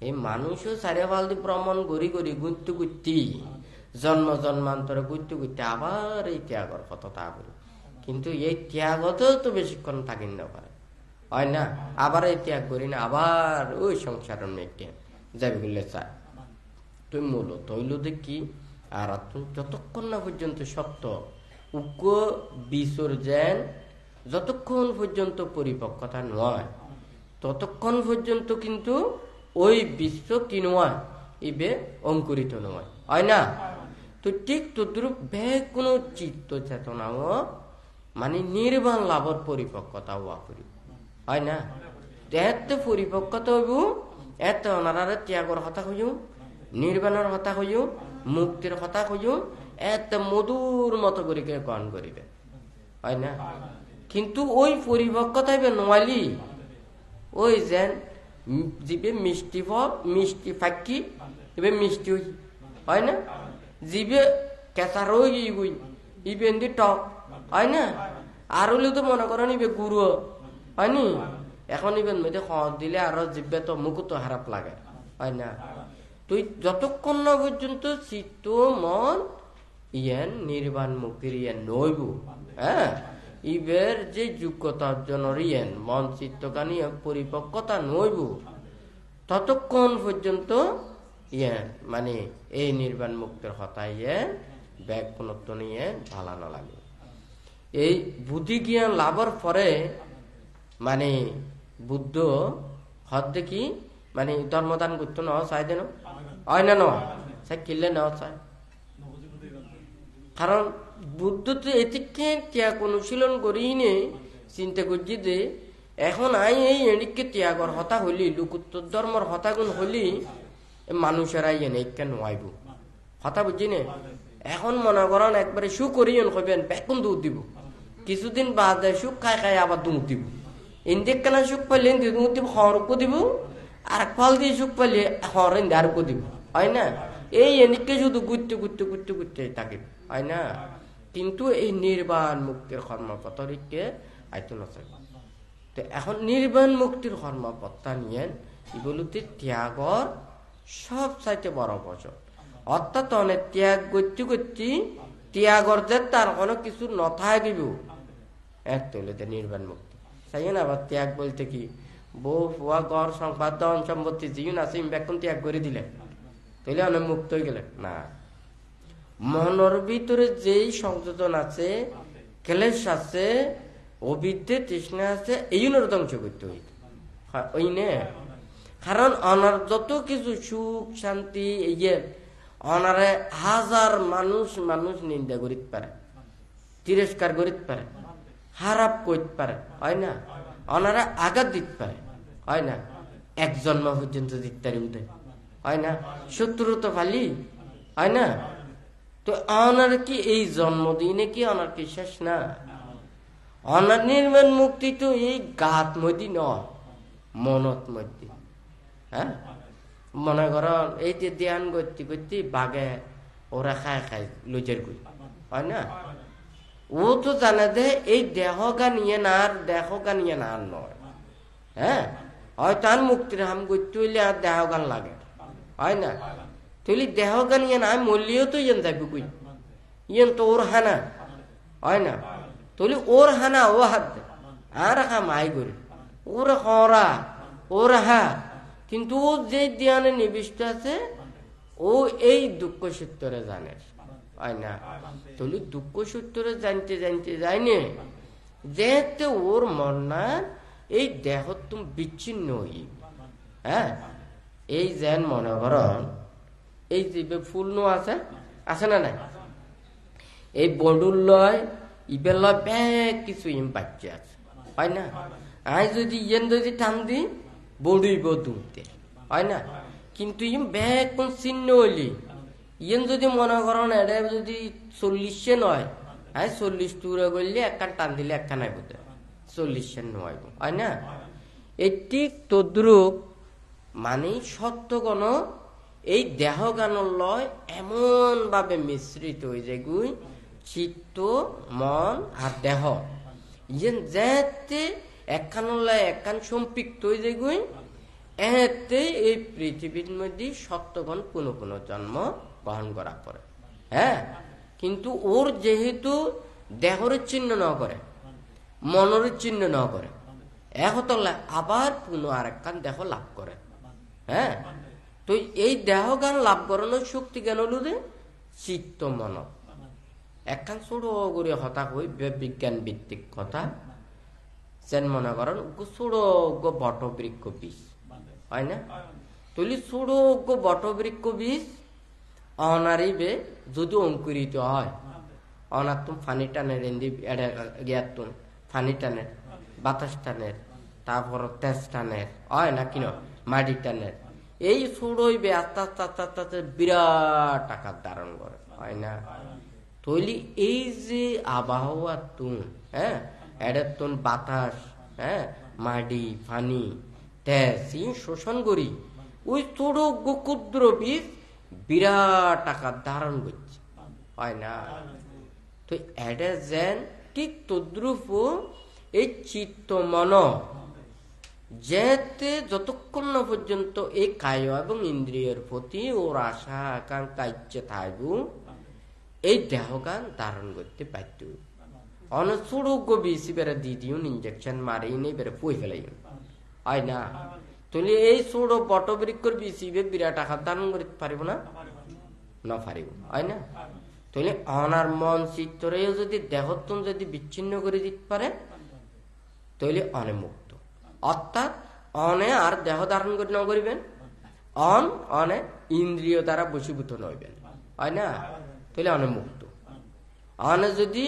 A: এই মানুষও চারিফাল দিয়ে ভ্রমণ ঘুরি ঘুরি ঘুরতে ঘুরতে জন্ম জন্মান্তরে ঘুরতে ঘুরতে আবার এই ত্যাগর কত তা করি কিন্তু এই ত্যাগতেও তো বেশিক্ষণ থাকিন না পারে হয় না আবার এই ত্যাগ করি না আবার ওই সংসার মেটে যাবে বললে চায় তুই মূল তৈল দেখি আর তুমি যতক্ষণ না পর্যন্ত সত্য উগ্র বিসর্জন যতক্ষণ পর্যন্ত পরিপক্কতা নয় ততক্ষণ পর্যন্ত কিন্তু ওই বিশ্ব কি নয় ইবে অঙ্কুরিত নয় হয় না তো ঠিক তদ্রুপ ব্যাগ কোনো চিত্ত চেতনাও মানে নির্বাণ লাভর পরিপক্কতা হওয়া করি হয় না এত পরিপক্কতা হইব এত ওনারা ত্যাগর হতা হইও নির্বাণের হতা হইও মুক্তির হতা হইও এত মধুর মতো করে গ্রহণ করিবে, হয় না? কিন্তু ওই পরিপক্কতা নোয়ালি ওই যেন জিবে মিষ্টি ফল মিষ্টি ফাঁকি এবার মিষ্টি হয় না, জিবে কেঁচা রই গুই ইবেন্দি টক হয় না, আর হলেও তো মনে করেন ইবে গুঁড়ো হয়নি, এখন ইবেন মধ্যে খত দিলে আরো জিবে তো মুখ তো খারাপ লাগে, হয় না? তুই যতক্ষণ না পর্যন্ত চিত্ত মন ইয়ান নির্বাণ মুক্তির ইয়ান নইব, হ্যাঁ, ইবের যে যোগ্যতা অর্জনের ইয়ান মন চিত্তকানি পরিপক্কতা নইব, ততক্ষণ পর্যন্ত ইয়ান মানে এই নির্বাণ মুক্তির হতাই ইয়ান ব্যাগ পুনত্ব নিয়ে ভালো না লাগে। এই বুদ্ধি জ্ঞান লাভের পরে মানে বুদ্ধ হদ দেখি মানে ধর্মদান করতো না চাই দেন, হয় না নয় চাই কিনলে নেওয়া চায়, কারণ বুদ্ধ তো এটিকে ত্যাগ অনুশীলন করেই নে চিন্তা করছি যে এখন আই এই এদিকে ত্যাগর হতা হলি লোকোত্তর ধর্মর হতাগুণ হলি মানুষেরা এনে কেন আইব হতা বুঝি নে। এখন মনে করেন একবারে সুখ করিয়েন হইবেন বেকুন দুধ দিব, কিছুদিন বাদ সুখ খাই খাই আবার দুধ দিব, ইন্দিক কেনা সুখ পাইলে দুধ দিব হরকো দিব, আর ফল দিয়ে সুখ পাইলে হর আরকো দিব, হয় না? এই এদিকে শুধু ঘুরতে ঘুরতে ঘুরতে ঘুরতে থাকে, হয় না? কিন্তু এই নির্বাণ মুক্তির কর্মপত্রকে আইতো না। তো এখন নির্বাণ মুক্তির কর্মপত্তা নিয়ে এগুলোতে ত্যাগর সব চাইতে বড় বছর, অর্থাৎ অনেক ত্যাগ করতে করতে ত্যাগর যে তার কোনো কিছু নথাকিব এক তৈলতে নির্বাণ মুক্তি চাই না। আবার ত্যাগ বলতে কি বউ ফুয়া ঘর সংবাদ ধন সম্পত্তি জীবন আছে এখন ত্যাগ করে দিলে তাহলে অনেক মুক্ত হয়ে গেলে না। মনের ভিতরে যেই সংযোজন আছে, ক্লেশ আছে, অবিদ্যে তৃষ্ণা আছে, এই ধ্বংস করতে হইতে ওই নে। কারণ অনার যত কিছু সুখ শান্তি ইয়ে অনারে হাজার মানুষ মানুষ নিন্দা করিতে পারে, তিরস্কার করিতে পারে, খারাপ করতে পারে, হয় না? অনারা আঘাত দিতে পারে, হয় না? এক জন্ম পর্যন্ত দিতে পারে উদয়, হয় না? শত্রু তো ফালি, হয় না? তো অনার কি এই জন্মদিনে কি অনার কি শেষ না? অনার নির্মাণ মুক্তি তো এই গাত মধ্যে নয়, মনত মধ্যে। হ্যাঁ, মনে করো এই যে ধ্যান করতে করতে বাঘে ওরা খায় খায় লুজের গুই, হয় না? ও তো জানে যে এই দেহ গানিয়ে না আর দেহ গানিয়ে না আর নয়। হ্যাঁ, হয়তো আর মুক্তির হাম করতে হইলে আর দেহ গান লাগে, হয় না? তুই দেহ গান ইয়ে না মরলিও তো ইয়েন যাবি কই, ইয়েন তো ওর হানা, হয় না? তুই ওর হানা ও হাত দে আর হা মাই করি ওর হরা ওর হা, কিন্তু ও যে ধ্যানে নিবিষ্ট আছে ও এই দুঃখ সূত্রে জানে, হয় না? তুই দুঃখ সূত্রে জানতে জানতে যায়নি যেতে ওর মন না এই দেহ তুমি বিচ্ছিন্ন হই। হ্যাঁ, এই যেন মনে করেন এই যে ফুল নো আছে আছে না নাই, এই বডুর লয় ইবের লয় ব্যাগ কিছু ইম বাচ্চা আছে, হয় না? আই যদি ইয়েন যদি টান দি বডুইব দুমতে, হয় না? কিন্তু ইম ব্যাগ কোন চিহ্ন হইলি ইয়েন যদি মনে করেন এটা যদি 40 নয়, হ্যাঁ 40 টুরে করলে একখান টান দিলে একখান আইব 40 নয়, হয় না? এটি তদ্রুপ মানে সত্যগণ এই দেহ গানর লয় এমন ভাবে মিশ্রিত হয়ে যায় গুই চিত্ত মন আর দেহ ইয়েন যেতে একখান লয় একখান সম্পৃক্ত হয়ে যায় গুই এতে এই পৃথিবীর মধ্যে সত্যগণ পুনঃ পুনঃ জন্ম গ্রহণ করা পড়ে। হ্যাঁ, কিন্তু ওর যেহেতু দেহর চিহ্ন ন করে মনের চিহ্ন ন করে একতলা আবার পুনঃ আরেকখান দেহ লাভ করে। হ্যাঁ, তো এই দেহ গান লাভ করানোর শক্তি কেন হলো যে চিত্ত মন একখান ছোট করে হতা হই বিজ্ঞান ভিত্তিক কথা যেন মনে করেন ছোট বটবৃক্ষ বীজ, হয় না? তুলি ছোট বটবৃক্ষ বীজ অনারিবে যদি অঙ্কুরিত হয় অনার তুমি ফানি টানের গিয়ার ফানি টানের বাতাস টানের তারপর তেজ টানের হয় না কিনা মাটি টানের এই ছোট হইবে আস্তে আস্তে আস্তে আস্তে আস্তে বিরাট আকার ধারণ করে, হয় না? তৈলি এই যে আবহাওয়া তুন, হ্যাঁ, এটা তুন বাতাস, হ্যাঁ, মাটি পানি তেজ শোষণ করি ওই ছোট ক্ষুদ্র বীজ বিরাট আকার ধারণ করছে, হয় না? তো এটা যেন ঠিক তদ্রুপ এই চিত্ত মন যেতে যতক্ষণ না পর্যন্ত এই কায় এবং ইন্দ্রিয়ের প্রতি ওর আশা আকাঙ্ক্ষা ইচ্ছে থাকব, এই দেহগান ধারণ করতে পারত। অনেক ছোট বেশি বেড়ে দিয়ে দিন ইঞ্জেকশন মারি নেই বেড়ে পুই ফেলাই, হয় না? তাহলে এই ছোট বটবৃক্ষর বেশি বিরাট আকার ধারণ করতে পারিব না, না পারিব, হয় না? তাহলে অনার মন চিত্তরে যদি দেহত্বন যদি বিচ্ছিন্ন করে দিতে পারে তাহলে অনে মুক্ত। অর্থাৎ অনে আর দেহ ধারণ করে ন করিবেন, অনে ইন্দ্রিয় দ্বারা বশীভূত নইবেন, হয় না? তাহলে অনে মুক্ত। অনে যদি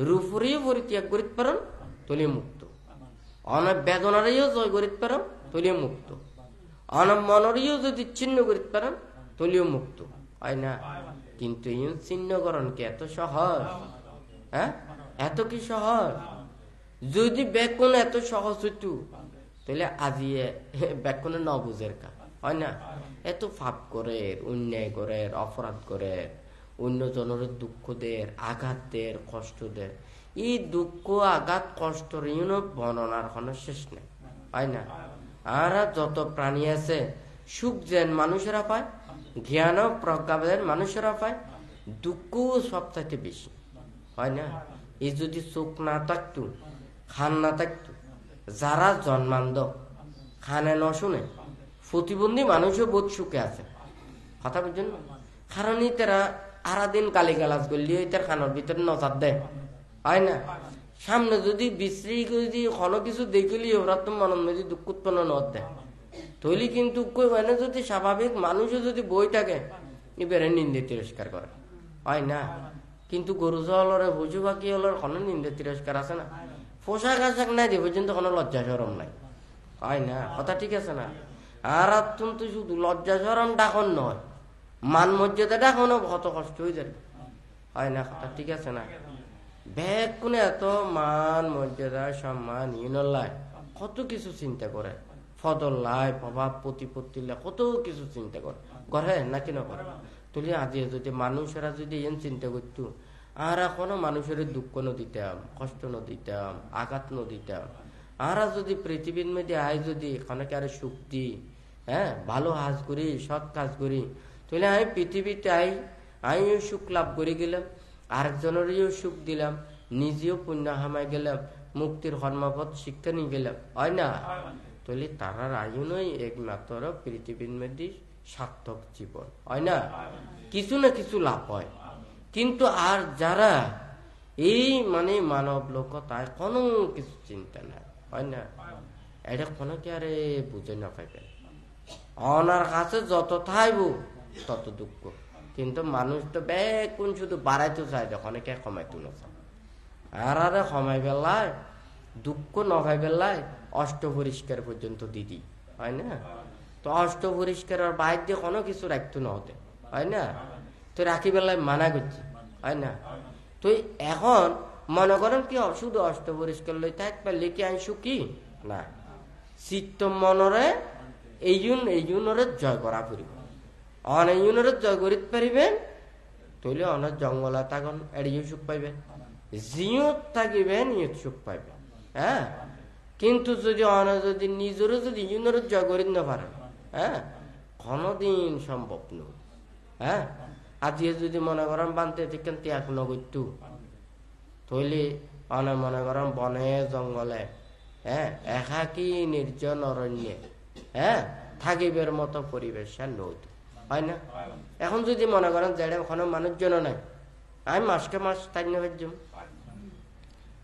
A: রূপরেও পরিত্যাগ করিতে পারেন তাহলে মুক্ত, অনে বেদনারেও জয় করিতে পারেন তাহলে মুক্ত, অনে মনরেও যদি ছিন্ন করিতে পারেন তাহলেও মুক্ত, হয় না? কিন্তু চিহ্নকরণ কি এত সহজ? হ্যাঁ, এত কি সহজ? যদি ব্যাকুণ এত সহজ হইতো তাহলে আজি ব্যাকুণে ন বুঝের কা, হয় না? এত পাপ করে, অন্যায় করে, অপরাধ করে, অন্য জনের দুঃখ দের, আঘাত দের, কষ্ট দের, এই দুঃখ আঘাত কষ্ট বর্ণনার কোনো শেষ নেই, হয় না? আর যত প্রাণী আছে সুখ যেন মানুষেরা পায়, জ্ঞান প্রজ্ঞাবেন মানুষেরা পায়, দুঃখ সবচাইতে বেশি, হয় না? এই যদি চোখ না থাকতো, খান না থাকতো, যারা জন্মান্ধ খানে ন শুনে প্রতিবন্ধী মানুষও বোধ সুখে আছে, কথা বুঝছেন? কারণ তারা আরা দিন গালি গালাজ করলে তার খানোর ভিতরে নজর দেয়, হয় না? সামনে যদি বিশ্রী যদি কোনো কিছু দেখলি ওরা তো মনের মধ্যে দুঃখ উৎপন্ন ন দেয়, তৈলি কিন্তু মানে যদি স্বাভাবিক মানুষও যদি বই থাকে এবারে নিন্দে তিরস্কার করে, হয় না? কিন্তু গরু জলরে পশু পাখি হলোর কোনো নিন্দে তিরস্কার আছে না? পোশাক আশাক নাই দিয়ে পর্যন্ত কোনো লজ্জা সরম নাই, হয় না? কথা ঠিক আছে না? আর তো শুধু লজ্জা সরম ডাকন নয়, মান মর্যাদা ডাকনও কত কষ্ট হয়ে যাবে, হয় না? কথা ঠিক আছে না? ব্যাগ কোনে এত মান মর্যাদা সম্মান ইনল্লায় কত কিছু চিন্তা করে, ফদল্লায় প্রভাব প্রতিপত্তি কত কিছু চিন্তা করে, করে নাকি না করে? তুলি আজি যদি মানুষেরা যদি এন চিন্তা করতো, আর এখনো মানুষের দুঃখ ন দিতাম, কষ্ট ন দিতাম, আঘাত ন দিতাম, আর যদি পৃথিবীর মধ্যে আয় যদি অনেকে আর সুখ দিই, হ্যাঁ, ভালো কাজ করি, সৎ কাজ করি, তাহলে আমি পৃথিবীতে আমিও সুখ লাভ করে গেলাম, আরেকজনেরও সুখ দিলাম, নিজেও পুণ্য হামাই গেলাম, মুক্তির কর্মপথ শিক্ষা নিয়ে গেলাম, হয় না? তাহলে তারার আয়ু নয় একমাত্র পৃথিবীর মধ্যে সার্থক জীবন, হয় না? কিছু না কিছু লাভ হয়। কিন্তু আর যারা এই মানে মানব লোক তাই কোনো কিছু চিন্তা নাই, হয় না? এটা কোনো কি আরে বুঝে না পাইবে, অনার কাছে যত থাইব তত দুঃখ। কিন্তু মানুষ তো বেকুন শুধু বাড়াইতে চায়, অনেকে কমাইতে না চায়, আর আরে কমাই বেলায় দুঃখ নখাই বেলায় অষ্ট পরিষ্কার পর্যন্ত দিদি, হয় না? তো অষ্ট পরিষ্কার আর বাইর দিয়ে কোনো কিছু রাখতো না হতে, হয় না? তো রাখি বেলায় মানা করছি, হয় না? তো এখন মনে করেন কি শুধু অষ্ট পরিষ্কার লই থাকবে লিখে আন সুখী না, চিত্ত মনরে এই জুনরে জয় করা পড়িব, অনেক জয় করিতে পারিবেন তাহলে অনেক জঙ্গলা থাকুন এড়িয়ে সুখ পাইবেন, জিয়ত থাকিবেন ইয়ত সুখ পাইবেন, হ্যাঁ? কিন্তু যদি যদি নিজেরও যদি ইউনের জয় করিতে না পারেন, হ্যাঁ, কোনদিন সম্ভব নয়, হ্যাঁ? আজকে যদি মনে করেন বানতে থেকে ত্যাগ নগরতু তৈলে অনেক মনে করেন বনে জঙ্গলে, হ্যাঁ, একাকি নির্জন অরণ্যে, হ্যাঁ, থাকিবের মতো পরিবেশ নয়, হয় না? এখন যদি মনে করেন যে ওখানে মানুষজন নাই, আমি মাসকে মাস তাই না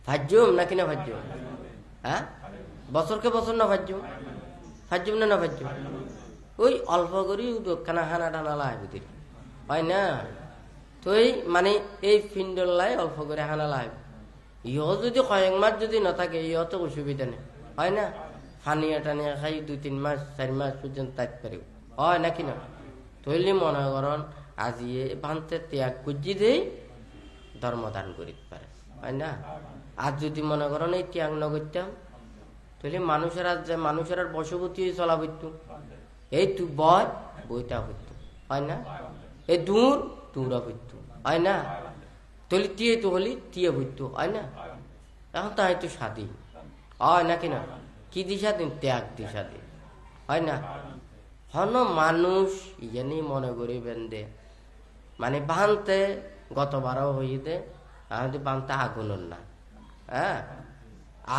A: ভাজ্যুম নাকি না ভাজ্যুম, হ্যাঁ, বছরকে বছর না ভাজ্যুম না না ভাজ্যুম, ওই অল্প করি দোকানা হানা টানা লাই বুঝি, হয় না? তো এই মানে এই ফিন্ডল লাই অল্প করে হানা লাই, ইহ যদি কয়েক মাস যদি না থাকে ইহ তো অসুবিধা নেই, হয় না? ফানিয়া টানিয়া খাই 2-3 মাস 4 মাস পর্যন্ত থাকতে পারিব, হয় নাকি না? তৈলি মনে করেন আজি ভান্তে ত্যাগ করছি দেই ধর্মদান করিতে পারে, হয় না? আর যদি মনে করেন এই ত্যাগ ন করতাম, তাহলে মানুষের আর বশবর্তী হয়ে চলা হইতো। এই তুই বয় বইটা হইতো, হয় না? এই দূর দূরা হইতো, হয় না? তাহলে টিয়ে তো হলি টিয়ে হইতো, হয় না? এখন তো হয়তো স্বাধীন, হয় না? কিনা কি দিশা দিন? ত্যাগ দিশা দিন, হয় না? হন মানুষ ইয়ানি মনে করি বেঁধে মানে বানতে গতবারও হইতে আমাদের বানতে আগুনের না। হ্যাঁ,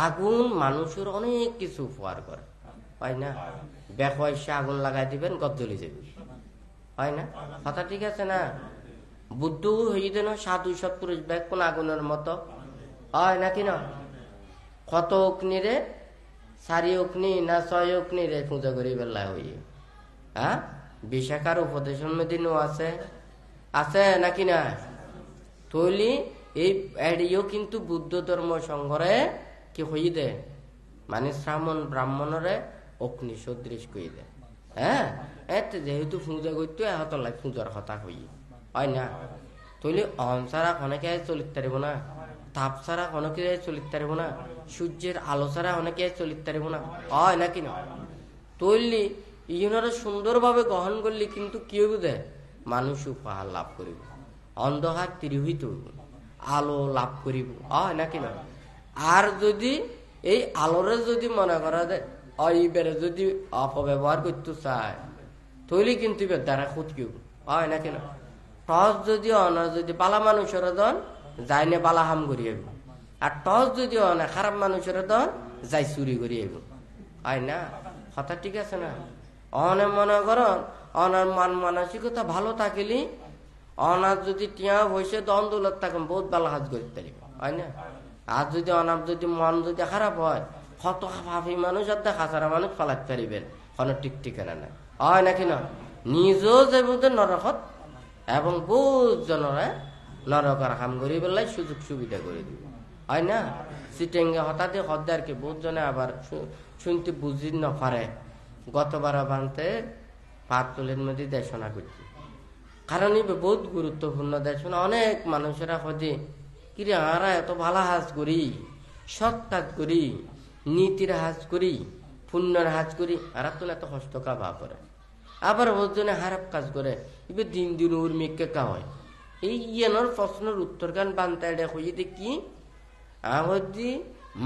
A: আগুন মানুষের অনেক কিছু উপকার করে, হয় না? বেকসে আগুন লাগাই দিবেন, গদ জ্বলে যাবে, হয় না? কথা ঠিক আছে না? বুদ্ধ হইতে না সাধু সৎপুরুষ ব্যাগ কোন আগুনের মতো, হয় নাকি না? কত অগ্নি রে, 4 অগ্নি না 6 অগ্নি রে পূজা করি বেলা হইয়ে। হ্যাঁ, বিশাখার উপদেশের মধ্যে আছে, আছে নাকি না? তৈলি এই এডিও কিন্তু বুদ্ধ ধর্ম সংঘরে কি হই দে, মানে শ্রামণ ব্রাহ্মণরে অগ্নি সদৃশ কই দে। হ্যাঁ, এতে যেহেতু পূজা করতো এতলাই পূজার কথা হই, হয় না? তৈলি অহংসারা অনেকে চলিতে পারিব না, তাপ ছাড়া অনেকে চলিতে পারিব না, সূর্যের আলো ছাড়া অনেকে চলিতে পারিব না, হয় নাকি না? তৈলি ইউনারা সুন্দরভাবে গ্রহণ করলে কিন্তু কি হইব দে, মানুষ উপহার লাভ করিব, অন্ধকার তিরোহিত হইব, আলো লাভ করিব, হয় নাকি না? আর যদি এই আলোরে যদি মনে করা যায় এইবারে যদি অপব্যবহার করতে চায়, তৈলি কিন্তু দ্বারা ক্ষতি হইব, হয় নাকি না? টস যদি যদি বালা মানুষের দন যাই না বালা হাম করি আইব, আর টস যদি খারাপ মানুষের দন যাই চুরি করি আইব, হয় না? কথা ঠিক আছে না? অনে মনে করেন অনার মান মানসিকতা ভালো থাকিলি অনার যদি টিয়া হয়েছে দ্বন্দ্বলত থাকেন বহুত ভালো হাজ করতে পারিব, হয় না? আর যদি অনার যদি মন যদি খারাপ হয়, কত ভাবি মানুষ আর দেখা সারা মানুষ ফালাতে পারিবেন, কোনো ঠিক ঠিকানা নাই, হয় নাকি না? নিজেও যাইব নরকত এবং বহুত জনরা নরকার কাম করি বেলায় সুযোগ সুবিধা করে দিব, হয় না? সিটেঙ্গে হঠাৎ হদ্দারকে বহুত জনে আবার শুনতে বুঝি না পারে। গতবার বানতে পাতলের মধ্যে দেশনা করছি, কারণ বহুত গুরুত্বপূর্ণ দেশনা। অনেক মানুষেরা খোঁজে কিরে আমরা এত ভালো হাজ করি, সৎ কাজ করি, নীতির হাজ করি, পুণ্যের হাজ করি, আর তো এত কষ্ট কাবা করে। আবার বহুত জনে খারাপ কাজ করে, এবার দিন দিন উর্মিকে কা হয়। এই ইয়ানোর প্রশ্নের উত্তর গান বানতে হয়ে দেখি আমাদের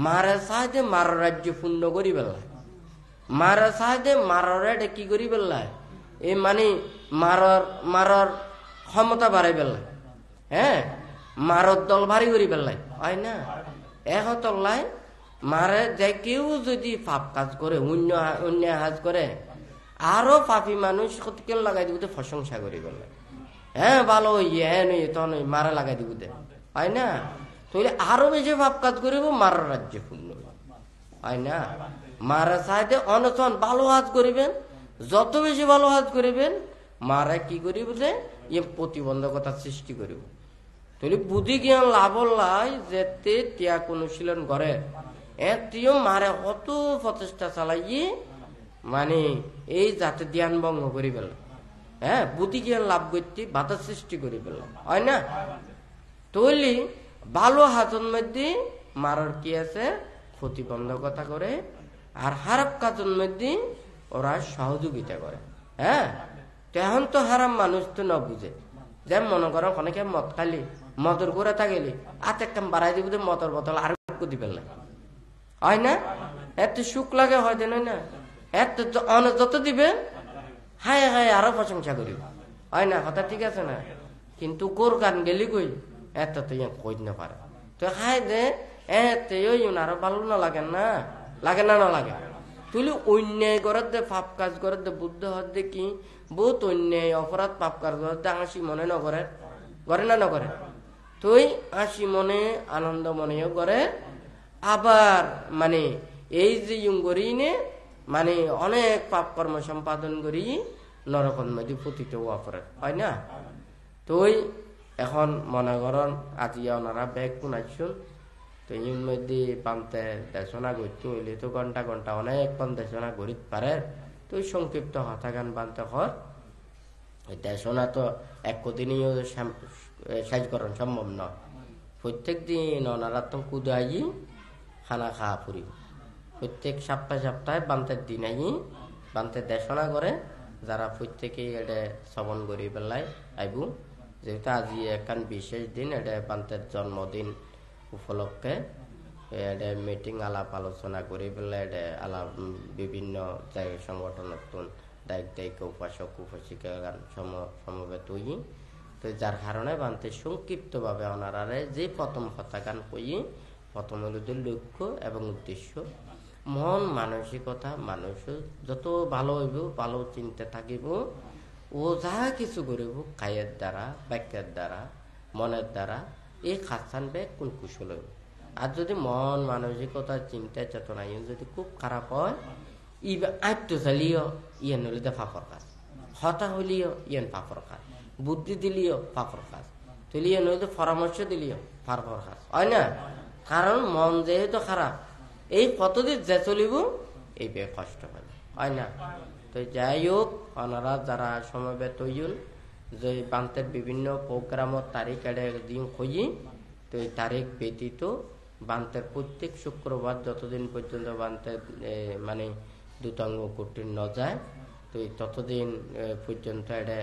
A: মারা সাহায্যে মারা রাজ্য পূর্ণ করি বেলায়, মারা সাহায্যে মারার কি করি বেলায়, এই মানে মারার ক্ষমতা বাড়াই বেলায়, হ্যাঁ, মারর দল ভারী করি বেলায়, হয় না? একতলায় মারে যে কেউ যদি পাপ কাজ করে অন্য কাজ করে আরো পাপি মানুষ কেন লাগাই দিব প্রশংসা করি বেলায়, হ্যাঁ ভালো ইয়ে হ্যাঁ নই তো নই মারা লাগাই দিব, হয় না? তাহলে আরো বেশি পাপ কাজ করিব, মারার রাজ্যে পূর্ণ, হয় না? মারা চাইতে অনশন ভালো হাজ করিবেন, যত বেশি ভালো হাজ করিবেন মারা কি করিব যে প্রতিবন্ধকতা সৃষ্টি করিব। তাহলে বুদ্ধি জ্ঞান লাভ লাই যেতে ত্যাগ অনুশীলন করে এটিও মারে অত প্রচেষ্টা চালাইয়ে মানে এই যাতে ধ্যান ভঙ্গ করি পেল, হ্যাঁ, বুদ্ধি জ্ঞান লাভ করতে বাধা সৃষ্টি করি পেল, হয় না? তৈলি ভালো হাতের মধ্যে মারার কি আছে প্রতিবন্ধকতা করে, আর খারাপ কাজের মধ্যে ওরা সহযোগিতা করে। হ্যাঁ, তখন তো হারাম মানুষ তো না বুঝে, যেমন মনে করো অনেকে মদ খালি মদর করে থাকলে আত একটা বাড়াই দিব মদর বোতল আর দি পেলে, হয় না? এত সুখ লাগে হয় যে না, এত যত দিবে হায় হায় আরো প্রশংসা করিব, হয় না? কথা ঠিক আছে না? কিন্তু কোর কান গেলি কই এত তো কই না পারে, তো হায় যে এতে আরো ভালো না লাগে না, লাগে না, না লাগে। তুই অন্যায় করার দে পাপ কাজ করার দে বুদ্ধ হত দে কি বহুত অন্যায় অপরাধ পাপ কাজ করার দে হাসি মনে নকরে, করে না নকরে? তুই হাসি মনে আনন্দ মনেও করে, আবার মানে এই যে করি নে মানে অনেক পাপ কর্ম সম্পাদন করি নরকন মধ্যে পতিত অপরাধ, হয় না? তুই এখন মনে করেন আজিয়া ওনারা ব্যাগ কোনাইছুন, তো এর মধ্যে পান্তে দেশনা করতে হইলে তো ঘন্টা ঘন্টা অনেকক্ষণ দেশনা করিতে পারে, তো সংক্ষিপ্ত হতা গান বানতে হর দেশনা তো এক দিনই শেষ করা সম্ভব নয়, প্রত্যেক দিন অনারাত্ম কুদাই খানা খাওয়া ফুরি প্রত্যেক সপ্তাহে বান্তের দিন আই বান্তে দেশনা করে যারা প্রত্যেকেই এটা শ্রবণ করি পেলায় আইব যেহেতু আজি একখান বিশেষ দিন এটা বান্তের জন্মদিন উপলক্ষে এটা মিটিং আলাপ আলোচনা করি পেলে এটা আলাপ বিভিন্ন জায়গায় সংগঠন দায়িত্ব উপাসক উপাসিকা সমবেত হই তো যার কারণে বান্তে সংক্ষিপ্ত ভাবে ওনারারে যে প্রথম কথা গান কই প্রথম হল লক্ষ্য এবং উদ্দেশ্য মন মানসিকতা মানুষ যত ভালো হইব ভালো চিন্তা থাকিব ও যা কিছু করিব কায়ের দ্বারা বাক্যের দ্বারা মনের দ্বারা এই খাসান বে কোন কুশল হইব আর যদি মন মানসিকতা চিন্তা চেতনা যদি খুব খারাপ হয় আত্ম চালিও ইয়ে নলিতে ফাফর কাজ হতা হলিও ইয়েন ফাফর কাজ বুদ্ধি দিলিও ফাফর কাজ তুলিয়ে নইলে পরামর্শ দিলিও ফাফর কাজ হয় না কারণ মন যেহেতু খারাপ এই কতদিন যে চলিব এই বে কষ্ট পাবে হয় না তো যাই হোক ওনারা যারা সমবেত হইন যে বান্তের বিভিন্ন প্রোগ্রামের তারিখ দিন খুঁজি তো এই তারিখ ব্যতীত বান্তের প্রত্যেক শুক্রবার যতদিন পর্যন্ত বান্তের মানে দুতাঙ্গ কঠিন ন যায় তো ততদিন পর্যন্ত এটা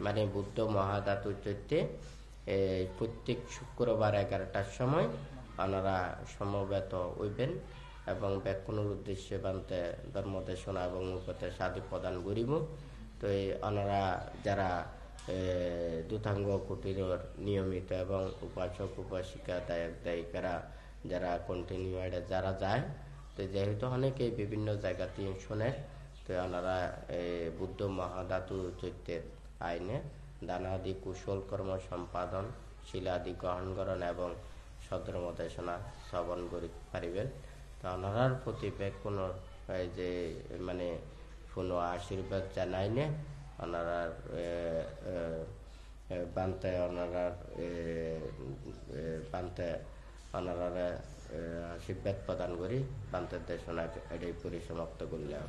A: মানে বুদ্ধ মহাধাতু চৈত্যে প্রত্যেক শুক্রবার 11টার সময় ওনারা সমবেত হইবেন এবং ব্যাকুণের উদ্দেশ্যে বান্তে ধর্মদেশনা এবং উপদেশ আদি প্রদান করিব তো ওনারা যারা দুতাঙ্গ কুটিরের নিয়মিত এবং উপাসক উপাসিকা দায়িকারা যারা কন্টিনিউ যারা যায় তো যেহেতু অনেকে বিভিন্ন জায়গাতে শোনে তো ওনারা বুদ্ধ মহাধাতু চৈত্যের আইনে দানাদি কুশল কর্ম সম্পাদন শিলাদি গ্রহণ করেন এবং সধর্মদেশনা শ্রবণ করি পারিবেন তো ওনারার প্রতি কোনো যে মানে কোনো আশীর্বাদ জানাই নে ওনারার বান্তে ওনারা আশীর্বাদ প্রদান করি বান্তের দেশনা এটাই পরিসমাপ্ত করলাম।